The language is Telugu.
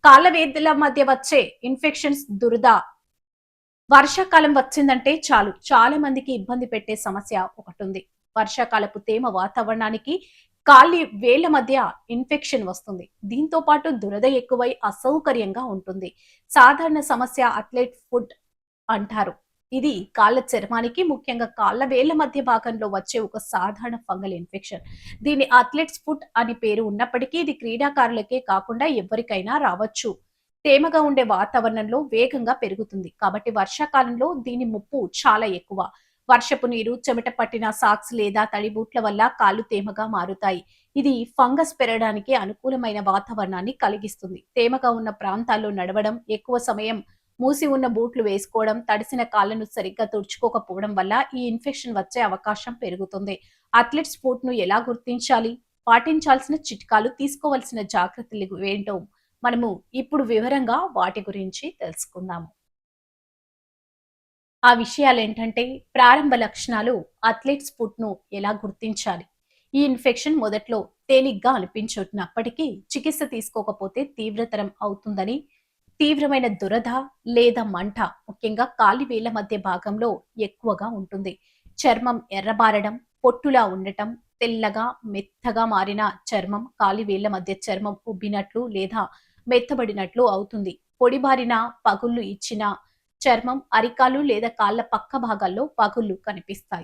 కాళ్ళ వేదుల మధ్య వచ్చే ఇన్ఫెక్షన్స్ దురద వర్షాకాలం వచ్చిందంటే చాలు చాలా మందికి ఇబ్బంది పెట్టే సమస్య ఒకటి ఉంది. వర్షాకాలపు తేమ వాతావరణానికి కాలి వేళ్ల మధ్య ఇన్ఫెక్షన్ వస్తుంది. దీంతో పాటు దురద ఎక్కువై అసౌకర్యంగా ఉంటుంది. సాధారణ సమస్య అథ్లెట్ ఫుట్ అంటారు. ఇది కాళ్ళ చర్మానికి ముఖ్యంగా కాళ్ళ వేళ్ల మధ్య భాగంలో వచ్చే ఒక సాధారణ ఫంగల్ ఇన్ఫెక్షన్. దీని అథ్లెట్స్ ఫుట్ అని పేరు ఉన్నప్పటికీ ఇది క్రీడాకారులకే కాకుండా ఎవరికైనా రావచ్చు. తేమగా ఉండే వాతావరణంలో వేగంగా పెరుగుతుంది. కాబట్టి వర్షాకాలంలో దీని ముప్పు చాలా ఎక్కువ. వర్షపు నీరు, చెమట పట్టిన సాక్స్ లేదా తడి బూట్ల వల్ల కాళ్ళు తేమగా మారుతాయి. ఇది ఫంగస్ పెరగడానికి అనుకూలమైన వాతావరణాన్ని కలిగిస్తుంది. తేమగా ఉన్న ప్రాంతాల్లో నడవడం, ఎక్కువ సమయం మూసి ఉన్న బూట్లు వేసుకోవడం, తడిసిన కాళ్లను సరిగ్గా తుడుచుకోకపోవడం వల్ల ఈ ఇన్ఫెక్షన్ వచ్చే అవకాశం పెరుగుతుంది. అథ్లెట్స్ ఫుట్ ను ఎలా గుర్తించాలి? పాటించాల్సిన చిట్కాలు, తీసుకోవాల్సిన జాగ్రత్తలు ఏంటో మనము ఇప్పుడు వివరంగా వాటి గురించి తెలుసుకుందాము. ఆ విషయాలేంటంటే ప్రారంభ లక్షణాలు అథ్లెట్స్ ఫుట్ ను ఎలా గుర్తించాలి? ఈ ఇన్ఫెక్షన్ మొదట్లో తేలిగ్గా అనిపించున్నప్పటికీ చికిత్స తీసుకోకపోతే తీవ్రతరం అవుతుందని, తీవ్రమైన దురద లేదా మంట ముఖ్యంగా కాలి వేళ్ల మధ్య భాగంలో ఎక్కువగా ఉంటుంది. చర్మం ఎర్రబారడం, పొట్టులా ఉండటం, తెల్లగా మెత్తగా మారిన చర్మం, కాలి వేళ్ల మధ్య చర్మం ఉబ్బినట్లు లేదా మెత్తబడినట్లు అవుతుంది. పొడిబారిన పగుళ్లు ఇచ్చిన చర్మం, అరికాలు లేదా కాళ్ల పక్క భాగాల్లో పగుళ్లు కనిపిస్తాయి.